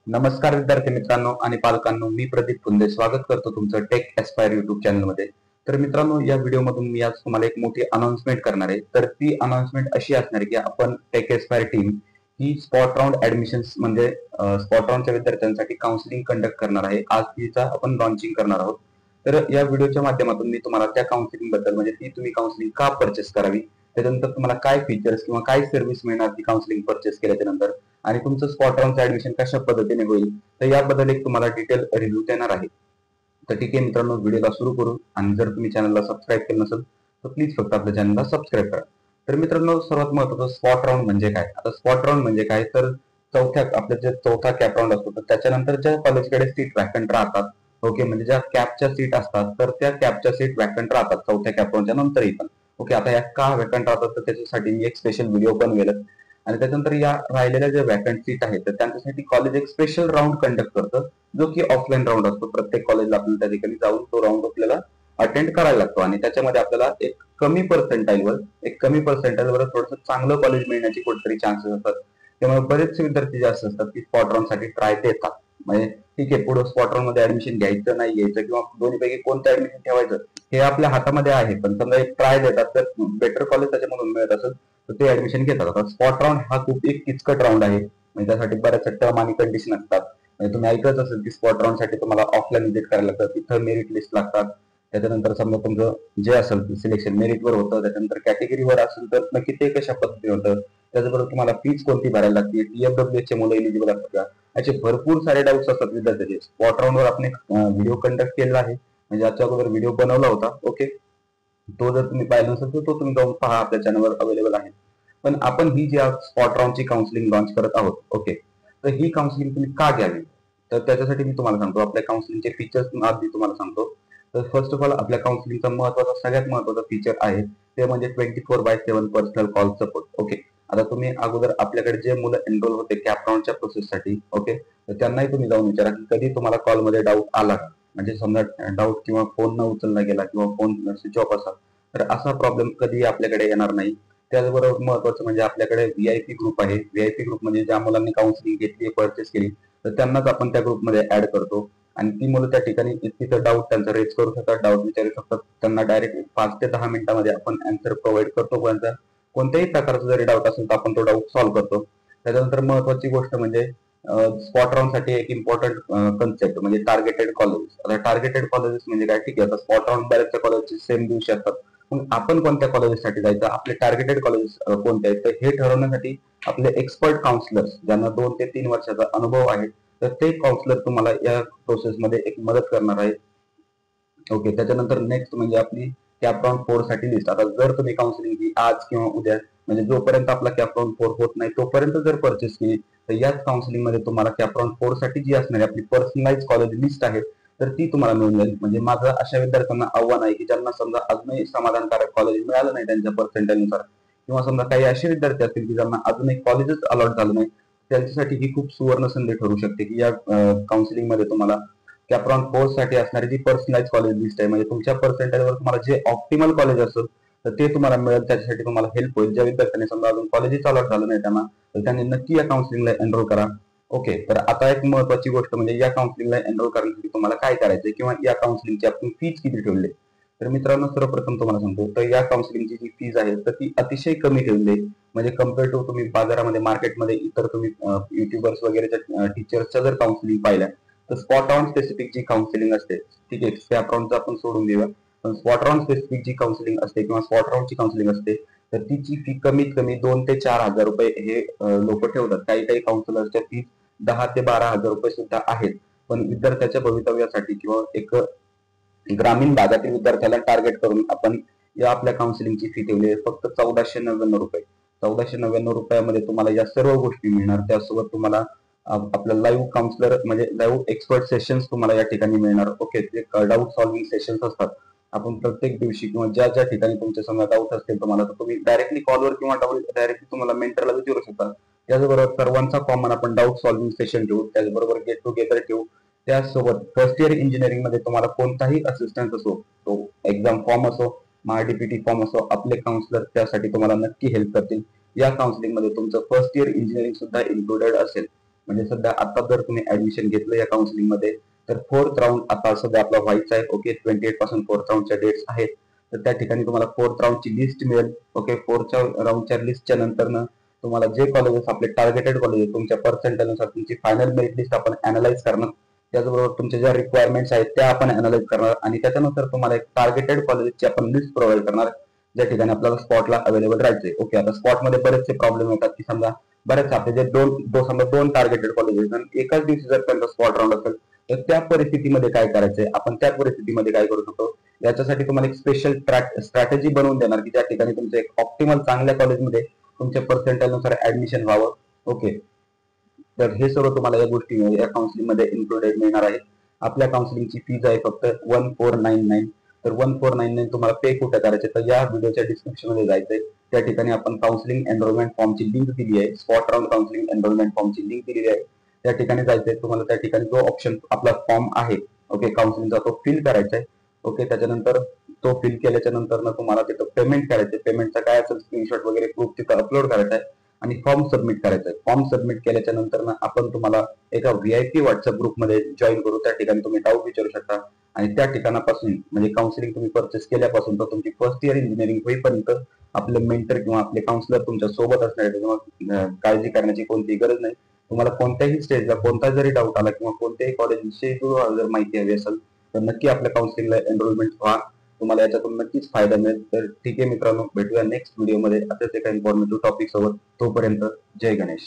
नमस्कार विद्यार्थी मित्रांनो आणि पालकांनो, मी प्रदीप फुंदे स्वागत करतो तुमचं टेक एस्पायर युट्यूब चॅनलमध्ये। तर मित्रांनो, या व्हिडिओमधून मी आज तुम्हाला एक मोठी अनाउन्समेंट करणार आहे। तर ती अनाउन्समेंट अशी असणार आहे की आपण टेक एस्पायर टीम ही स्पॉट राऊंड ऍडमिशन्स म्हणजे स्पॉट राऊंडच्या विद्यार्थ्यांसाठी काउन्सिलिंग कंडक्ट करणार आहे। आज तिचा आपण लॉन्चिंग करणार आहोत। तर या व्हिडिओच्या माध्यमातून मी तुम्हाला त्या काउन्सिलिंग बद्दल म्हणजे ती तुम्ही काउन्सिलिंग का परचेस करावी, त्याच्यानंतर तुम्हाला काय फीचर्स किंवा काय सर्व्हिस मिळणार ती काउन्सिलिंग परचेस केल्याच्या नंतर, आणि तुमचं स्पॉट राऊंडचं ऍडमिशन कशा पद्धतीने होईल, तर याबद्दल एक तुम्हाला डिटेल रिव्ह्यू देणार आहे। तर ठीक आहे मित्रांनो, व्हिडिओला सुरू करू। आणि जर तुम्ही चॅनलला सबस्क्राईब केलं नसेल तर प्लीज फक्त आपल्या चॅनलला सबस्क्राईब करा। तर मित्रांनो, सर्वात महत्त्वाचं स्पॉट राऊंड म्हणजे काय। आता स्पॉट राऊंड म्हणजे काय, तर आपल्या जे चौथा कॅप राऊंड असतो तर त्याच्यानंतर ज्या कॉलेजकडे सीट वॅकंट राहतात, ओके, म्हणजे ज्या कॅपच्या सीट असतात तर त्या कॅपच्या सीट वॅकंट राहतात चौथ्या कॅप राऊंडच्या नंतरही पण। ओके, आता या का वॅकंट राहतात तर त्याच्यासाठी मी एक स्पेशल व्हिडिओ बनवेल। आणि त्याच्यानंतर या राहिलेल्या ज्या वॅकंट सीट आहेत तर त्यांच्यासाठी कॉलेज एक स्पेशल राऊंड कंडक्ट करतं, जो की ऑफलाईन राऊंड असतो। प्रत्येक कॉलेजला आपल्याला त्या ठिकाणी जाऊन तो राऊंड आपल्याला अटेंड करायला लागतो आणि त्याच्यामध्ये आपल्याला एक कमी पर्सेंटाईलवर थोडंसं चांगलं कॉलेज मिळण्याची कुठेतरी चान्सेस असतात। त्यामुळे बरेचसे विद्यार्थी जे असतात की स्पॉट राऊंड साठी ट्राय देतात। म्हणजे ठीक आहे, पुढे स्पॉट राऊंड मध्ये ऍडमिशन घ्यायचं नाही घ्यायचं किंवा दोन्हीपैकी कोणतं ऍडमिशन ठेवायचं हे आपल्या हातामध्ये आहे, पण समजा एक ट्राय देतात तर बेटर कॉलेज त्याच्यामधून मिळत असेल तर ते ऍडमिशन घेतात। आता स्पॉट राऊंड हा खूप एक किचकट राऊंड आहे, म्हणजे त्यासाठी बऱ्याच टर्म आणि कंडिशन असतात। म्हणजे तुम्ही ऐकत असेल की स्पॉट राऊंड साठी तुम्हाला ऑफलाईन व्हिजिट करायला लागतं, तिथं मेरिट लिस्ट लागतात, त्याच्यानंतर समजा तुमचं जे असेल सिलेक्शन मेरिटवर होतं, त्याच्यानंतर कॅटेगरीवर असेल तर नक्की ते कशा पद्धतीने होतं, त्याचबरोबर तुम्हाला फीज कोणती भरायला लागते, TFWS चे मुलं एलिजिबल असतात का, असे भरपूर सारे डाऊट्स असतात विद्यार्थ्यांचे। स्पॉट राऊंडवर आपण एक व्हिडिओ कंडक्ट केलेला आहे, म्हणजे याच्या अगोदर व्हिडिओ बनवला होता। ओके, तो जर तुम्ही पाहिला नसेल तर तो तुम्ही जाऊन पहा, आपल्या चॅनलवर अवेलेबल आहे। पण आपण ही जी स्पॉट राऊंडची काउन्सिलिंग लॉन्च करत आहोत, ओके, तर ही काउन्सिलिंग तुम्ही का घ्यावी, तर त्याच्यासाठी मी तुम्हाला सांगतो, आपल्या काउन्सिलिंगचे फीचर्स आधी तुम्हाला सांगतो। तर फर्स्ट ऑफ ऑल आपल्या काउन्सिलिंगचा सगळ्यात महत्वाचा फीचर आहे ते म्हणजे 24/7 पर्सनल कॉल सपोर्ट। ओके, आता तुम्ही अगोदर आपल्याकडे जे मुलं एनरोल होते कॅप राऊंडच्या प्रोसेससाठी, ओके, तर त्यांनाही तुम्ही जाऊन विचारा की कधी तुम्हाला कॉलमध्ये डाऊट आला का, म्हणजे समजा डाऊट किंवा फोन न उचलला गेला किंवा फोन स्विच ऑफ असा, तर असा प्रॉब्लेम कधी आपल्याकडे येणार नाही। त्याचबरोबर महत्वाचं म्हणजे आपल्याकडे व्हीआयपी ग्रुप आहे। व्हीआयपी ग्रुप म्हणजे ज्या मुलांनी काउन्सिलिंग घेतली, परचेस केली, तर त्यांनाच आपण त्या ग्रुपमध्ये ऍड करतो आणि ती मुलं त्या ठिकाणी तिथं डाऊट त्यांचा रेज करू शकतात, डाऊट विचारू शकतात। त्यांना डायरेक्ट 5 ते 10 मिनिटांमध्ये आपण अँसर प्रोव्हाइड करतो। कोणत्याही प्रकारचा जरी डाऊट असेल तर आपण तो डाऊट सॉल्व्ह करतो। त्याच्यानंतर महत्वाची गोष्ट म्हणजे स्पॉट राऊंड साठी एक इम्पॉर्टंट कन्सेप्ट म्हणजे टार्गेटेड कॉलेजेस। आता टार्गेटेड कॉलेजेस म्हणजे काय, ठीक आहे, आता स्पॉट राऊंड बऱ्याचशा कॉलेजचे सेम दिवशी असतात, मग आपण कोणत्या कॉलेजेससाठी जायचं, आपले टार्गेटेड कॉलेजेस कोणते आहेत, तर हे ठरवण्यासाठी आपले एक्सपर्ट काउन्सिलर्स ज्यांना 2 ते 3 वर्षाचा अनुभव आहे, तर ते काउन्सिलर तुम्हाला या प्रोसेसमध्ये एक मदत करणार आहे। ओके, त्याच्यानंतर नेक्स्ट म्हणजे आपली कॅप राऊंड 4 साठी लिस्ट। आता जर तुम्ही काउन्सिलिंग आज किंवा उद्या म्हणजे जोपर्यंत आपला कॅप राऊंड 4 होत नाही तोपर्यंत जर परचेस केली, तर याच काउन्सिलिंग मध्ये तुम्हाला कॅप राऊंड 4 साठी जी असणारी आपली पर्सनलाइज कॉलेज लिस्ट आहे तर ती तुम्हाला मिळून जाईल। म्हणजे माझं अशा विद्यार्थ्यांना आव्हान आहे की ज्यांना समजा अजूनही समाधानकारक कॉलेज मिळालं नाही त्यांच्या पर्सेंटाईलनुसार, किंवा समजा काही असे विद्यार्थी असतील की ज्यांना अजूनही कॉलेजच अलॉट झालं नाही, त्यांच्यासाठी ही खूप सुवर्ण संधी ठरू शकते की या काउन्सिलिंग मध्ये तुम्हाला कॅप राऊंड 4 साठी असणारी जी पर्सनलाइज कॉलेज लिस्ट आहे, म्हणजे तुमच्या पर्सेंटाईलवर तुम्हाला जे ऑप्टिमल कॉलेज असेल तर ते तुम्हाला मिळेल। त्याच्यासाठी तुम्हाला हेल्प होईल। ज्या विद्यार्थ्यांनी समजा अजून कॉलेजच अलॉट झालं नाही त्यांना, तर त्यांनी नक्की या काउन्सिलिंगला एनरोल करा। ओके, तर आता एक महत्वाची गोष्ट म्हणजे या काउन्सिलिंगला एनरोल करण्यासाठी तुम्हाला काय करायचंय किंवा या काउन्सिलिंगची आपण फीज किती ठेवली। तर मित्रांनो, सर्वप्रथम तुम्हाला सांगतो, तर या काउन्सिलिंगची जी फीज आहे तर ती अतिशय कमी ठेवली आहे। म्हणजे कम्पेअर टू तुम्ही बाजारामध्ये मार्केटमध्ये इतर तुम्ही युट्यूबर्स वगैरेच्या टीचर्सच्या जर काउन्सिलिंग पाहिल्या तर स्पॉट राऊंड स्पेसिफिक जी काउन्सिलिंग असते, ठीक आहे, कॅप राऊंडचं आपण सोडून देऊया, पण स्पॉट राऊंड स्पेसिफिक जी काउन्सिलिंग असते किंवा स्पॉट राऊंडची काउन्सिलिंग असते तर तिची फी कमीत कमी 2 ते 4 हजार रुपये हे लोक ठेवतात। काही काही काउन्सिलर्सच्या फी 10 ते 12 हजार रुपये सुद्धा आहेत। पण विद्यार्थ्याच्या भवितव्यासाठी किंवा एक ग्रामीण भागातील विद्यार्थ्याला टार्गेट करून आपण या आपल्या काउन्सिलिंगची फी ठेवली आहे फक्त 1499 रुपये। 1499 रुपयामध्ये तुम्हाला या सर्व गोष्टी मिळणार। त्यासोबत तुम्हाला आपलं लाईव्ह काउन्सिलर म्हणजे लाईव्ह एक्सपर्ट सेशन्स तुम्हाला या ठिकाणी मिळणार। ओके, ते डाऊट सॉल्व्हिंग सेशन्स असतात। आपण प्रत्येक दिवशी किंवा ज्या ज्या ठिकाणी तुमच्या समजा डाऊट असतील तुम्हाला, तर तुम्ही डायरेक्टली कॉलवर किंवा डायरेक्टली तुम्हाला मेंटरला विचारू शकता। त्याचबरोबर सर्वांचा कॉमन आपण डाऊट सॉल्व्हिंग सेशन ठेवू, त्याचबरोबर गेट टुगेदर ठेवू। त्यासोबत फर्स्ट इयर इंजिनिअरिंग मध्ये तुम्हाला कोणताही असिस्टन्स असो, तो एक्झाम फॉर्म असो, महाडीपीटी फॉर्म असो, आपले काउन्सिलर त्यासाठी तुम्हाला नक्की हेल्प करतील। या काउन्सिलिंग मध्ये तुमचं फर्स्ट इयर इंजिनिअरिंग सुद्धा इन्क्लुडेड असेल। म्हणजे सध्या आता जर तुम्ही ऍडमिशन घेतलं या काउन्सिलिंग मध्ये तर फोर्थ राऊंड आता सध्या आपला व्हायचा आहे. ओके, 28 पासून फोर्थ राऊंडच्या डेट्स आहेत. तर त्या ठिकाणी तुम्हाला फोर्थ राऊंडची लिस्ट मिळेल. ओके, फोर्थच्या राऊंडच्या लिस्टच्या नंतर तुम्हाला जे कॉलेजेस आपले टार्गेटेड कॉलेजेस तुमच्या पर्सेंटेजनुसार तुमची फायनल मेरिट लिस्ट आपण अनालाइज करणार. त्याचबरोबर तुमच्या ज्या रिक्वायरमेंट्स आहेत त्या आपण अनालाइज करणार आणि त्याच्यानुसार तुम्हाला एक टार्गेटेड कॉलेजची आपण लिस्ट प्रोव्हाइड करणार, ज्या ठिकाणी आपल्याला स्पॉटला अवेलेबल राहायचे. ओके, आता स्पॉटमध्ये बरेचसे प्रॉब्लेम येतात की समजा बरेच आपले जे दोन टार्गेटेड कॉलेजेस आणि एकाच दिवशी जर त्यांचा स्पॉट राऊंड असेल तर त्या परिस्थितीमध्ये काय करायचंय, आपण त्या परिस्थितीमध्ये काय करू शकतो याच्यासाठी तुम्हाला एक स्पेशल स्ट्रॅटेजी बनवून देणार की ज्या ठिकाणी तुमचं एक ऑप्टिमल चांगल्या कॉलेजमध्ये तुमच्या पर्सेंटेजनुसार ऍडमिशन व्हावं. ओके, तर हे सर्व तुम्हाला या गोष्टी या काउन्सिलिंग मध्ये इन्क्लुडेड मिळणार आहे. आपल्या काउन्सिलिंगची फीज आहे फक्त 1499. तर 1499 तुम्हाला पे कुठे करायचे तर या व्हिडिओच्या डिस्क्रिप्शन मध्ये जायचंय. त्या ठिकाणी आपण काउन्सिलिंग एनरोलमेंट फॉर्मची लिंक दिली आहे, स्पॉट राऊंड काउन्सिलिंग एनरोलमेंट फॉर्मची लिंक दिलेली आहे. त्या ठिकाणी जायचंय तुम्हाला. त्या ठिकाणी जो ऑप्शन आपला फॉर्म आहे ओके काउन्सिलिंगचा तो फिल करायचा आहे. ओके, त्याच्यानंतर तो फिल केल्याच्या नंतर तुम्हाला तिथं पेमेंट करायचं. पेमेंटचा काय असेल स्क्रीनशॉट वगैरे प्रूफ तिथं अपलोड करायचा आहे आणि फॉर्म सबमिट करायचा आहे. फॉर्म सबमिट केल्याच्या नंतर आपण तुम्हाला एका VIP व्हॉट्सअप ग्रुपमध्ये जॉईन करू. त्या ठिकाणी तुम्ही डाऊट विचारू शकता आणि त्या ठिकाणापासून म्हणजे काउन्सिलिंग तुम्ही परचेस केल्यापासून तर तुमची फर्स्ट इयर इंजिनिअरिंग होईपर्यंत आपले मेंटर किंवा आपले काउन्सिलर तुमच्या सोबत असणार आहे. किंवा काळजी करण्याची कोणतीही गरज नाही. तुम्हाला कोणत्याही स्टेजला कोणता जरी डाऊट आला किंवा कोणत्याही कॉलेजविषयी जर माहिती हवी असेल तर नक्की आपल्या काउन्सिलिंगला एनरोलमेंट व्हा. तुम्हाला याच्यातून नक्कीच फायदा मिळेल. तर ठीक आहे मित्रांनो, भेटूया नेक्स्ट व्हिडिओमध्ये असेच एका इन्फॉर्मेटिव्ह टॉपिक सोबत. तोपर्यंत जय गणेश.